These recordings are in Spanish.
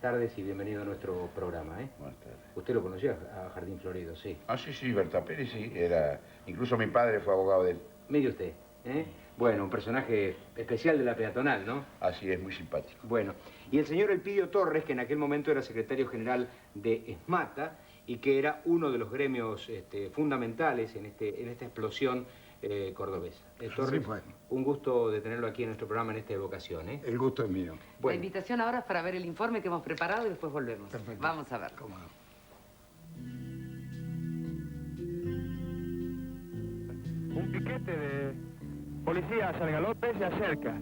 tardes y bienvenido a nuestro programa, ¿eh? Buenas tardes. ¿Usted lo conocía a Jardín Florido, sí? Ah, sí, Berta Pérez, sí. Incluso mi padre fue abogado de él. Mire usted, ¿eh? Bueno, un personaje especial de la peatonal, ¿no? Así es, muy simpático. Bueno, y el señor Elpidio Torres, que en aquel momento era secretario general de ESMATA y que era uno de los gremios fundamentales en esta explosión cordobesa. Torres, Sí, fue. un gusto de tenerlo aquí en nuestro programa en esta evocación, ¿eh? El gusto es mío. Bueno. La invitación ahora es para ver el informe que hemos preparado y después volvemos. Perfecto. Vamos a ver. ¿Cómo no? Un piquete de policías al galope se acerca.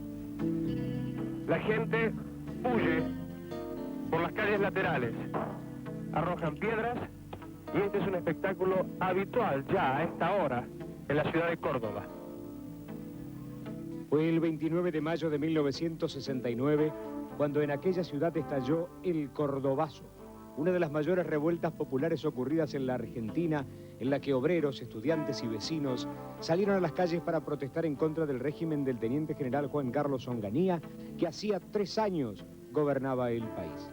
La gente huye por las calles laterales. Arrojan piedras y este es un espectáculo habitual ya a esta hora en la ciudad de Córdoba. Fue el 29 de mayo de 1969 cuando en aquella ciudad estalló el Cordobazo, una de las mayores revueltas populares ocurridas en la Argentina, en la que obreros, estudiantes y vecinos salieron a las calles para protestar en contra del régimen del teniente general Juan Carlos Onganía, que hacía 3 años gobernaba el país.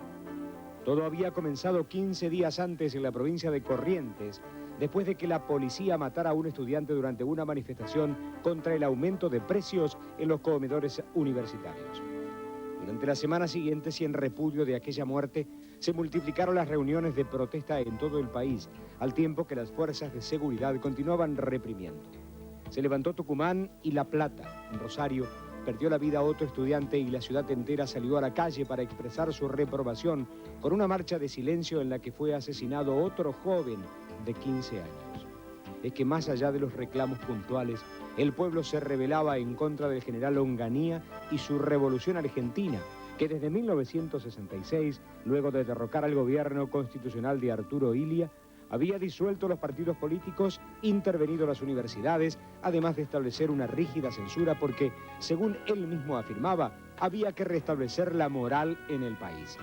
Todo había comenzado 15 días antes en la provincia de Corrientes, después de que la policía matara a un estudiante durante una manifestación contra el aumento de precios en los comedores universitarios. Durante las semanas siguientes y en repudio de aquella muerte, se multiplicaron las reuniones de protesta en todo el país, al tiempo que las fuerzas de seguridad continuaban reprimiendo. Se levantó Tucumán y La Plata. En Rosario perdió la vida otro estudiante y la ciudad entera salió a la calle para expresar su reprobación con una marcha de silencio en la que fue asesinado otro joven de 15 años. Es que más allá de los reclamos puntuales, el pueblo se rebelaba en contra del general Onganía y su revolución argentina, que desde 1966, luego de derrocar al gobierno constitucional de Arturo Illia, había disuelto los partidos políticos, intervenido las universidades, además de establecer una rígida censura porque, según él mismo afirmaba, había que restablecer la moral en el país.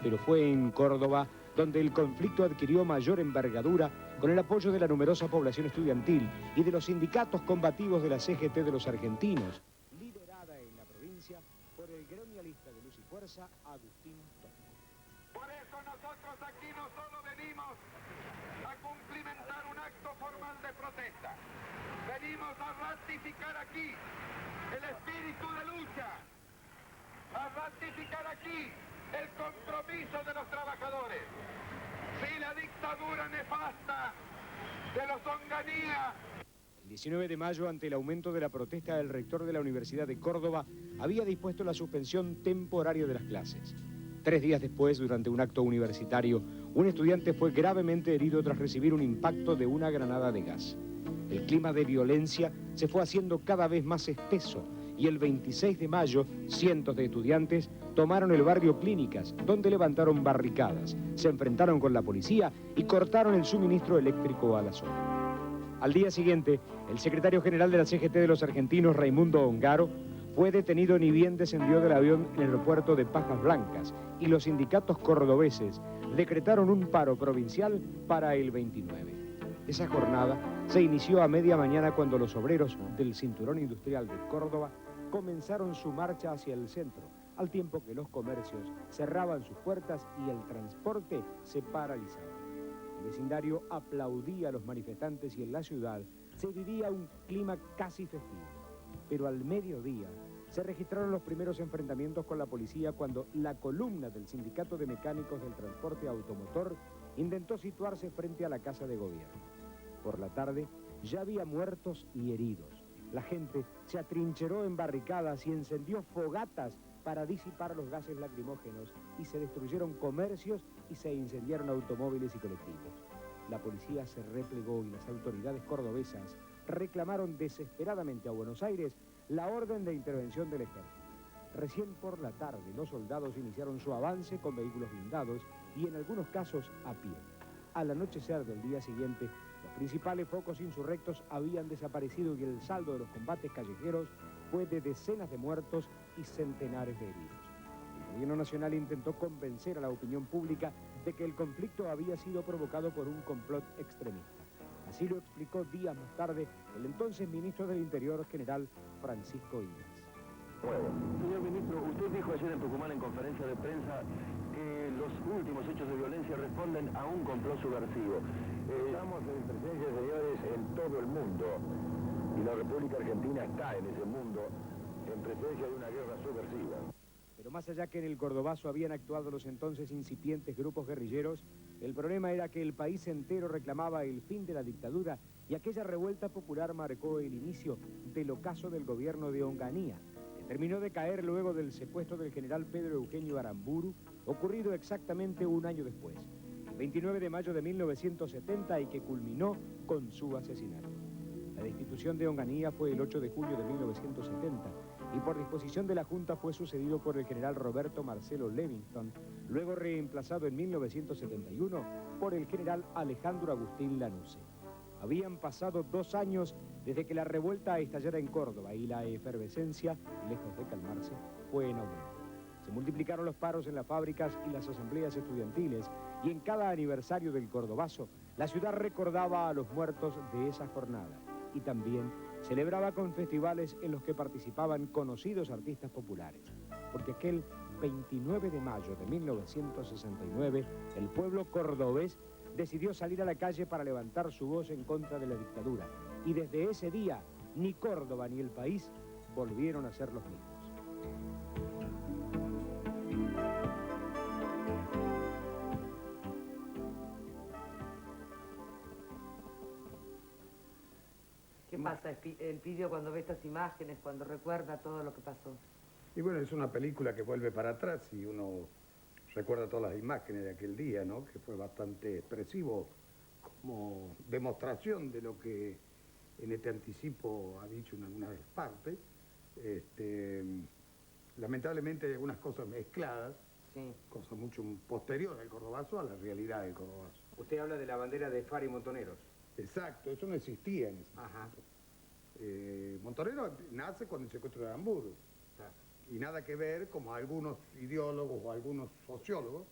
Pero fue en Córdoba donde el conflicto adquirió mayor envergadura con el apoyo de la numerosa población estudiantil y de los sindicatos combativos de la CGT de los argentinos, liderada en la provincia por el gremialista de Luz y Fuerza, Agustín Torres. Por eso nosotros aquí no solo venimos a cumplimentar un acto formal de protesta, venimos a ratificar aquí el espíritu de lucha, a ratificar aquí el compromiso de los trabajadores. Si la dictadura nefasta de los Onganía. El 19 de mayo, ante el aumento de la protesta, el rector de la Universidad de Córdoba había dispuesto la suspensión temporaria de las clases. 3 días después, durante un acto universitario, un estudiante fue gravemente herido tras recibir un impacto de una granada de gas. El clima de violencia se fue haciendo cada vez más espeso y el 26 de mayo, cientos de estudiantes tomaron el barrio Clínicas, donde levantaron barricadas, se enfrentaron con la policía y cortaron el suministro eléctrico a la zona. Al día siguiente, el secretario general de la CGT de los argentinos, Raimundo Ongaro, fue detenido ni bien descendió del avión en el aeropuerto de Pajas Blancas y los sindicatos cordobeses decretaron un paro provincial para el 29. Esa jornada se inició a media mañana cuando los obreros del Cinturón Industrial de Córdoba comenzaron su marcha hacia el centro, al tiempo que los comercios cerraban sus puertas y el transporte se paralizaba. El vecindario aplaudía a los manifestantes y en la ciudad se vivía un clima casi festivo. Pero al mediodía se registraron los primeros enfrentamientos con la policía cuando la columna del Sindicato de Mecánicos del Transporte Automotor intentó situarse frente a la Casa de Gobierno. Por la tarde ya había muertos y heridos. La gente se atrincheró en barricadas y encendió fogatas para disipar los gases lacrimógenos y se destruyeron comercios y se incendiaron automóviles y colectivos. La policía se replegó y las autoridades cordobesas reclamaron desesperadamente a Buenos Aires la orden de intervención del ejército. Recién por la tarde los soldados iniciaron su avance con vehículos blindados y en algunos casos a pie. Al anochecer del día siguiente, los principales focos insurrectos habían desaparecido y el saldo de los combates callejeros fue de decenas de muertos y centenares de heridos. El gobierno nacional intentó convencer a la opinión pública de que el conflicto había sido provocado por un complot extremista. Así lo explicó días más tarde el entonces ministro del Interior, general Francisco Ingas. Señor ministro, usted dijo ayer en Tucumán en conferencia de prensa que los Estos últimos hechos de violencia responden a un complot subversivo. Estamos en presencia, señores, en todo el mundo. Y la República Argentina está en ese mundo, en presencia de una guerra subversiva. Pero más allá que en el Cordobazo habían actuado los entonces incipientes grupos guerrilleros, el problema era que el país entero reclamaba el fin de la dictadura y aquella revuelta popular marcó el inicio del ocaso del gobierno de Onganía, que terminó de caer luego del secuestro del general Pedro Eugenio Aramburu, ocurrido exactamente un año después, el 29 de mayo de 1970, y que culminó con su asesinato. La destitución de Onganía fue el 8 de julio de 1970, y por disposición de la Junta fue sucedido por el general Roberto Marcelo Levingston, luego reemplazado en 1971 por el general Alejandro Agustín Lanusse. Habían pasado 2 años desde que la revuelta estallara en Córdoba y la efervescencia, lejos de calmarse, fue en aumento. Se multiplicaron los paros en las fábricas y las asambleas estudiantiles, y en cada aniversario del Cordobazo, la ciudad recordaba a los muertos de esa jornada y también celebraba con festivales en los que participaban conocidos artistas populares, porque aquel 29 de mayo de 1969, el pueblo cordobés decidió salir a la calle para levantar su voz en contra de la dictadura, y desde ese día ni Córdoba ni el país volvieron a ser los mismos. ¿Qué pasa, Elpidio, cuando ve estas imágenes, cuando recuerda todo lo que pasó? Y bueno, es una película que vuelve para atrás y uno recuerda todas las imágenes de aquel día, ¿no? Que fue bastante expresivo como demostración de lo que en este anticipo ha dicho en algunas partes. Lamentablemente hay algunas cosas mezcladas, Sí. cosas mucho posteriores al Cordobazo a la realidad del Cordobazo. Usted habla de la bandera de Fari Montoneros. Exacto, eso no existía en ese Ajá. momento. Montonero nace con el secuestro de Aramburu. Claro. Y nada que ver, como algunos ideólogos o algunos sociólogos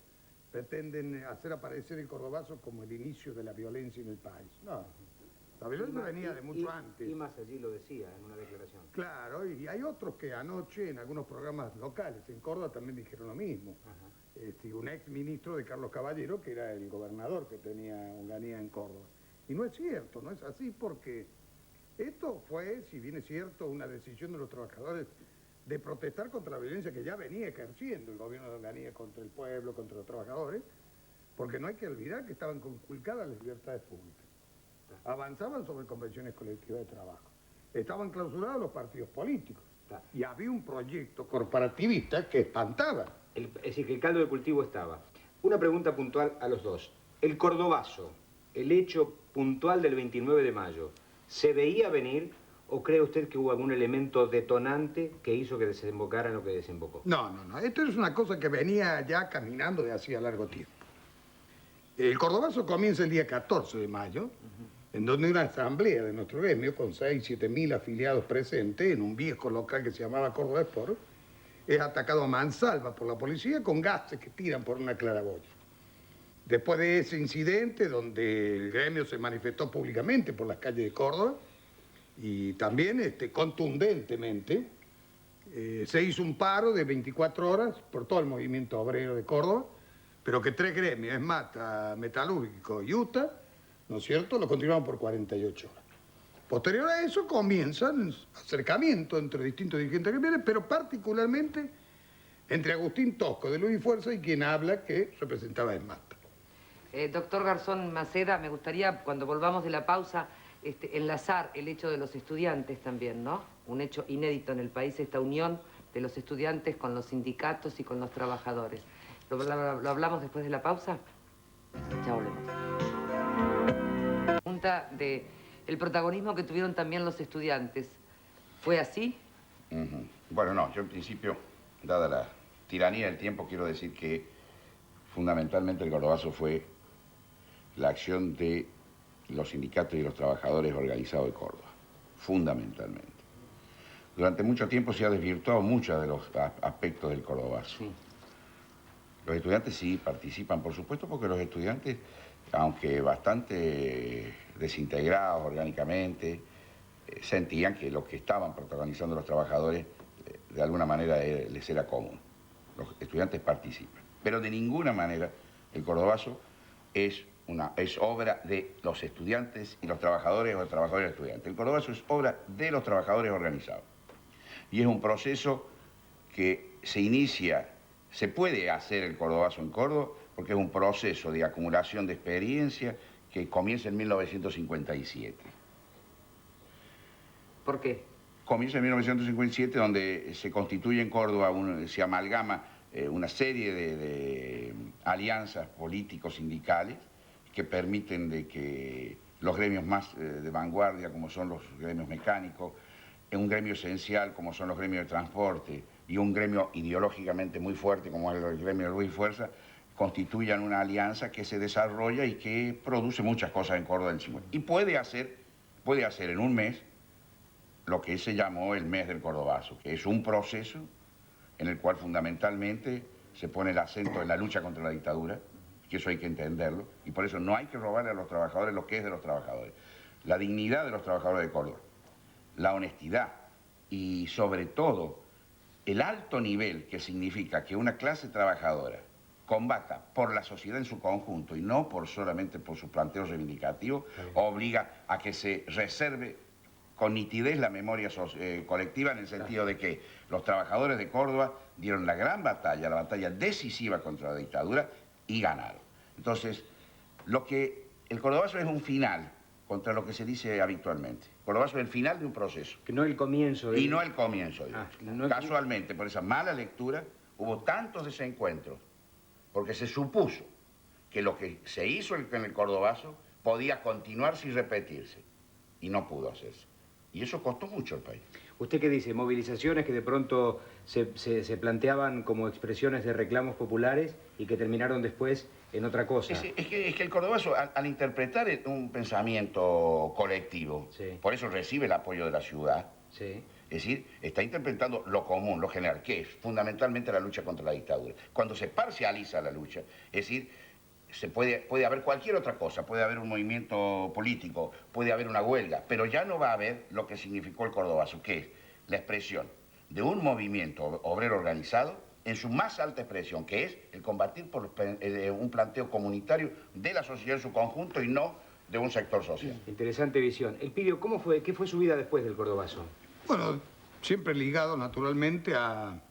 pretenden hacer aparecer el Cordobazo como el inicio de la violencia en el país. No, la violencia venía de mucho antes. Y más allí lo decía en una declaración. Claro, y hay otros que anoche en algunos programas locales en Córdoba también dijeron lo mismo. Ajá. Un ex ministro de Carlos Caballero, que era el gobernador que tenía Onganía en Córdoba. Y no es cierto, no es así, porque esto fue, si bien es cierto, una decisión de los trabajadores de protestar contra la violencia que ya venía ejerciendo el gobierno de Onganía contra el pueblo, contra los trabajadores, porque no hay que olvidar que estaban conculcadas las libertades públicas. Avanzaban sobre convenciones colectivas de trabajo. Estaban clausurados los partidos políticos. Y había un proyecto corporativista que espantaba. Es decir, que el caldo de cultivo estaba. Una pregunta puntual a los dos. El Cordobazo, el hecho puntual del 29 de mayo, ¿se veía venir o cree usted que hubo algún elemento detonante que hizo que desembocara en lo que desembocó? No. Esto es una cosa que venía ya caminando de hacía largo tiempo. El Cordobazo comienza el día 14 de mayo, en donde una asamblea de nuestro gremio, con 6.000 a 7.000 afiliados presentes, en un viejo local que se llamaba Córdoba Sport, es atacado a mansalva por la policía con gases que tiran por una claraboya. Después de ese incidente, donde el gremio se manifestó públicamente por las calles de Córdoba, y también contundentemente, se hizo un paro de 24 horas por todo el movimiento obrero de Córdoba, pero que 3 gremios, ESMATA, Metalúrgico y UTA, ¿no es cierto?, lo continuaron por 48 horas. Posterior a eso comienzan acercamientos entre distintos dirigentes gremiales, pero particularmente entre Agustín Tosco de Luis Fuerza y quien habla que representaba a ESMATA. Doctor Garzón Maceda, me gustaría, cuando volvamos de la pausa, enlazar el hecho de los estudiantes también, ¿no? Un hecho inédito en el país, esta unión de los estudiantes con los sindicatos y con los trabajadores. ¿Lo hablamos después de la pausa? Ya volvemos. Pregunta de el protagonismo que tuvieron también los estudiantes. ¿Fue así? Bueno, no, yo en principio, dada la tiranía del tiempo, quiero decir que fundamentalmente el Cordobazo fue la acción de los sindicatos y los trabajadores organizados de Córdoba, fundamentalmente. Durante mucho tiempo se ha desvirtuado muchos de los aspectos del Cordobazo. Sí. Los estudiantes sí participan, por supuesto, porque los estudiantes, aunque bastante desintegrados orgánicamente, sentían que lo que estaban protagonizando los trabajadores de alguna manera les era común. Los estudiantes participan. Pero de ninguna manera el Cordobazo es obra de los estudiantes y los trabajadores o los trabajadores estudiantes. El Cordobazo es obra de los trabajadores organizados. Y es un proceso que se inicia, se puede hacer el Cordobazo en Córdoba, porque es un proceso de acumulación de experiencia que comienza en 1957. ¿Por qué? Comienza en 1957, donde se constituye en Córdoba, se amalgama una serie de alianzas políticos sindicales que permiten de que los gremios más de vanguardia, como son los gremios mecánicos, un gremio esencial, como son los gremios de transporte, y un gremio ideológicamente muy fuerte, como es el gremio de Luz y Fuerza, constituyan una alianza que se desarrolla y que produce muchas cosas en Córdoba del 50. Y puede hacer en un mes lo que se llamó el mes del Cordobazo, que es un proceso en el cual fundamentalmente se pone el acento en la lucha contra la dictadura, que eso hay que entenderlo, y por eso no hay que robarle a los trabajadores lo que es de los trabajadores. La dignidad de los trabajadores de Córdoba, la honestidad y sobre todo el alto nivel que significa que una clase trabajadora combata por la sociedad en su conjunto y no solamente por sus planteos reivindicativos, obliga a que se reserve con nitidez la memoria colectiva, en el sentido de que los trabajadores de Córdoba dieron la gran batalla, la batalla decisiva contra la dictadura, y ganaron. Entonces, el Cordobazo es un final contra lo que se dice habitualmente. El Cordobazo es el final de un proceso. Que no el comienzo. Y no el comienzo. No Casualmente, por esa mala lectura, hubo tantos desencuentros, porque se supuso que lo que se hizo en el Cordobazo podía continuarse y repetirse, y no pudo hacerse. Y eso costó mucho al país. ¿Usted qué dice? Movilizaciones que de pronto se planteaban como expresiones de reclamos populares y que terminaron después en otra cosa. Es que el Cordobazo, al interpretar un pensamiento colectivo, sí, por eso recibe el apoyo de la ciudad, sí, es decir, está interpretando lo común, lo general, que es fundamentalmente la lucha contra la dictadura. Cuando se parcializa la lucha, es decir, puede haber cualquier otra cosa, puede haber un movimiento político, puede haber una huelga, pero ya no va a haber lo que significó el Cordobazo, que es la expresión de un movimiento obrero organizado en su más alta expresión, que es el combatir por un planteo comunitario de la sociedad en su conjunto y no de un sector social. Interesante visión. Elpidio, ¿qué fue su vida después del Cordobazo? Bueno, siempre ligado naturalmente a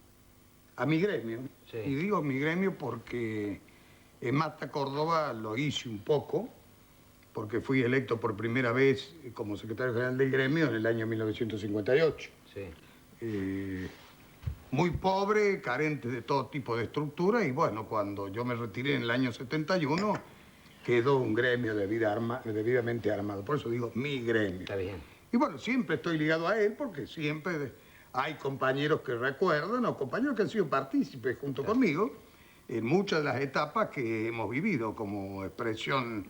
mi gremio. Sí. Y digo mi gremio porque en Mata, Córdoba, lo hice un poco, porque fui electo por primera vez como secretario general del gremio en el año 1958. Sí. Muy pobre, carente de todo tipo de estructura, y bueno, cuando yo me retiré en el año 71, quedó un gremio debidamente armado. Por eso digo mi gremio. Está bien. Y bueno, siempre estoy ligado a él, porque siempre hay compañeros que recuerdan, o compañeros que han sido partícipes junto conmigo, en muchas de las etapas que hemos vivido como expresión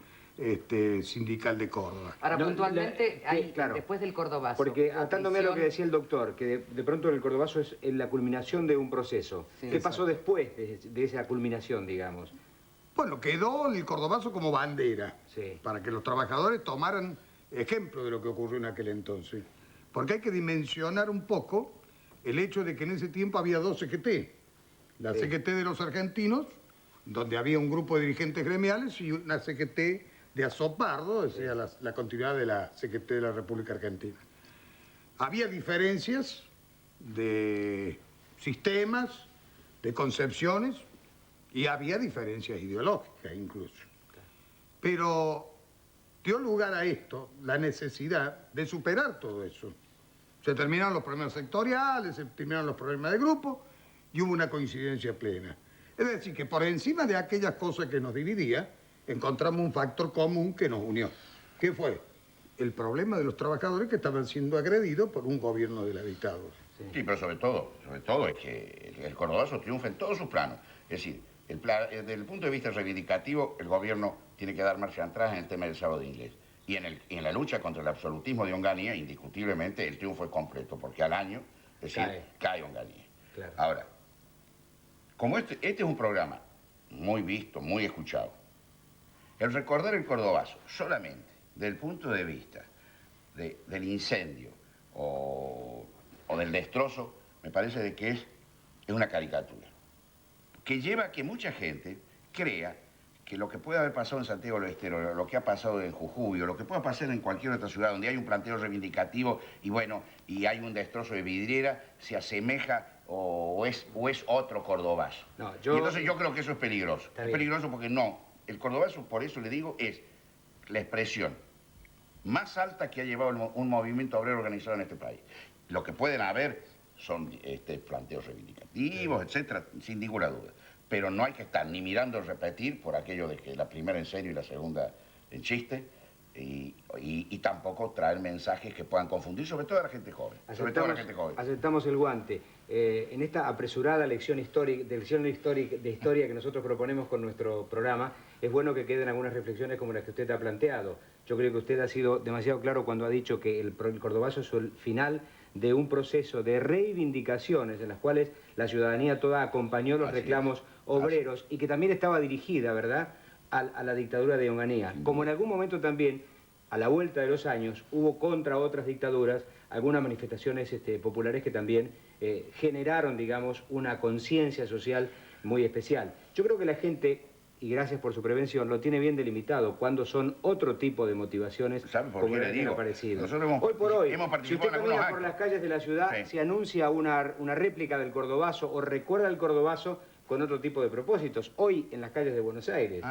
sindical de Córdoba. Ahora, puntualmente, claro, después del Cordobazo. Porque atándome a lo que decía el doctor, que de pronto el Cordobazo es la culminación de un proceso. Sí, ¿Qué pasó después de esa culminación, digamos? Bueno, quedó el Cordobazo como bandera, Sí. para que los trabajadores tomaran ejemplo de lo que ocurrió en aquel entonces. Porque hay que dimensionar un poco el hecho de que en ese tiempo había dos CGT. La Sí. CGT de los argentinos, donde había un grupo de dirigentes gremiales, y una CGT de Azopardo, o sea, la continuidad de la CGT de la República Argentina. Había diferencias de sistemas, de concepciones, y había diferencias ideológicas incluso. Pero dio lugar a esto, la necesidad de superar todo eso. Se terminaron los problemas sectoriales, se terminaron los problemas de grupo, y hubo una coincidencia plena. Es decir, que por encima de aquellas cosas que nos dividía, encontramos un factor común que nos unió. ¿Qué fue? El problema de los trabajadores que estaban siendo agredidos por un gobierno de la dictadura. Sí, pero sobre todo es que el Cordobazo triunfa en todos sus planos. Es decir, desde el punto de vista reivindicativo, el gobierno tiene que dar marcha atrás en el tema del sábado inglés. Y en la lucha contra el absolutismo de Onganía, indiscutiblemente, el triunfo es completo, porque al año, es decir, cae Onganía. Claro. Ahora, como este es un programa muy visto, muy escuchado, el recordar el Cordobazo solamente desde el punto de vista del incendio o del destrozo, me parece de que es una caricatura. que lleva a que mucha gente crea que lo que puede haber pasado en Santiago del Estero, lo que ha pasado en Jujuy, o lo que pueda pasar en cualquier otra ciudad donde hay un planteo reivindicativo y bueno, y hay un destrozo de vidriera, se asemeja o es otro cordobazo. No, Y entonces yo creo que eso es peligroso. Está Es bien. peligroso porque no, el cordobazo, por eso le digo, es la expresión más alta que ha llevado un movimiento obrero organizado en este país. Lo que pueden haber son planteos reivindicativos, etcétera, sin ninguna duda. Pero no hay que estar ni mirando repetir por aquello de que la primera en serio y la segunda en chiste, y tampoco traer mensajes que puedan confundir, sobre todo a la gente joven. Aceptamos el guante. En esta apresurada lección de historia que nosotros proponemos con nuestro programa, es bueno que queden algunas reflexiones como las que usted ha planteado. Yo creo que usted ha sido demasiado claro cuando ha dicho que el cordobazo es el final de un proceso de reivindicaciones en las cuales la ciudadanía toda acompañó los reclamos obreros y que también estaba dirigida, ¿verdad?, a la dictadura de Onganía. Como en algún momento también, a la vuelta de los años, hubo contra otras dictaduras algunas manifestaciones populares que también generaron, digamos, una conciencia social muy especial. Yo creo que la gente, y gracias por su prevención, lo tiene bien delimitado cuando son otro tipo de motivaciones. ¿Sabe por como qué le las que han digo? aparecido. Nosotros Hoy por hoy, hemos si participado usted en algunos camina por actos. las calles de la ciudad, Sí. se anuncia una réplica del cordobazo o recuerda el cordobazo con otro tipo de propósitos. Hoy en las calles de Buenos Aires.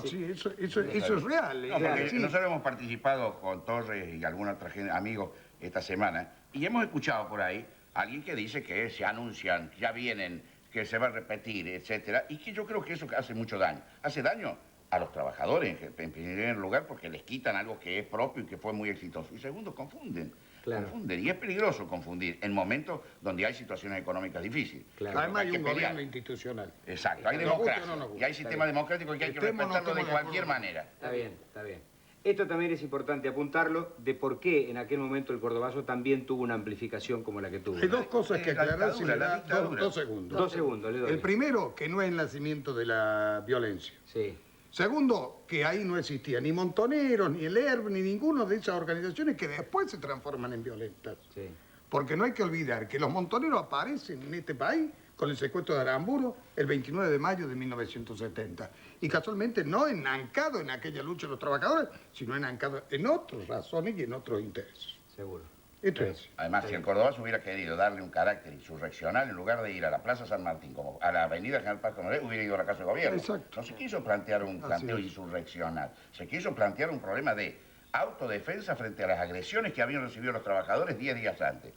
Sí, eso es real. No, porque sí. nosotros hemos participado con Torres y alguna otra gente, amigos esta semana, y hemos escuchado por ahí a alguien que dice que se anuncian, que ya vienen, que se va a repetir, etcétera, y que yo creo que eso hace mucho daño. Hace daño a los trabajadores, en primer lugar, porque les quitan algo que es propio y que fue muy exitoso. Y segundo, confunden. Claro. Confunden. Y es peligroso confundir en momentos donde hay situaciones económicas difíciles. Claro. Además hay que un pelear. gobierno institucional. Exacto, hay Nos guste o democracia. no nos guste. Y hay sistema democrático que hay que Estemos o no respetarlo de estemos de cualquier acuerdo. manera. Está bien, está bien. Esto también es importante apuntarlo de por qué en aquel momento el cordobazo también tuvo una amplificación como la que tuvo. Hay dos cosas que La aclarar si dictadura, me la da dictadura. dos segundos. 2 segundos, le doy. El primero, que no es el nacimiento de la violencia. Sí. Segundo, que ahí no existía ni Montoneros, ni el ERB, ni ninguno de esas organizaciones que después se transforman en violentas. Sí. Porque no hay que olvidar que los montoneros aparecen en este país con el secuestro de Aramburu el 29 de mayo de 1970. Y casualmente no enancado en aquella lucha de los trabajadores, sino enancado en otras razones y en otros intereses. Seguro. Esto es así. Además, si el cordobazo hubiera querido darle un carácter insurreccional, en lugar de ir a la Plaza San Martín, como a la avenida General Paz Coronel, hubiera ido a la Casa de Gobierno. Exacto. No se quiso plantear un planteo es. insurreccional, se quiso plantear un problema de autodefensa frente a las agresiones que habían recibido los trabajadores 10 días antes.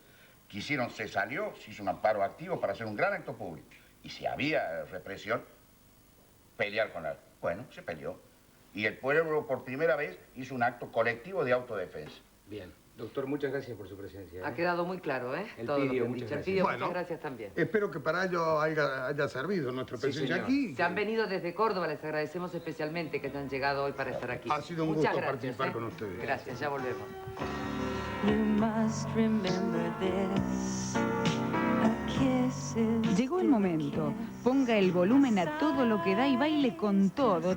Se salió, se hizo un amparo activo para hacer un gran acto público. Y si había represión, pelear con la... Bueno, se peleó. Y el pueblo por primera vez hizo un acto colectivo de autodefensa. Bien. Doctor, muchas gracias por su presencia. Ha quedado muy claro, ¿eh? El Todo lo que Pidio, han muchas dicho. El gracias. Pidio, Bueno. muchas gracias también. Espero que para ello haya servido nuestra Sí, presencia señor. aquí. Se han venido desde Córdoba, les agradecemos especialmente que hayan llegado hoy para estar aquí. Ha sido un Muchas gusto gracias, participar con ustedes. Gracias, ya volvemos. You must remember this. A kiss is Llegó el momento. Ponga el volumen a todo lo que da y baile con todo.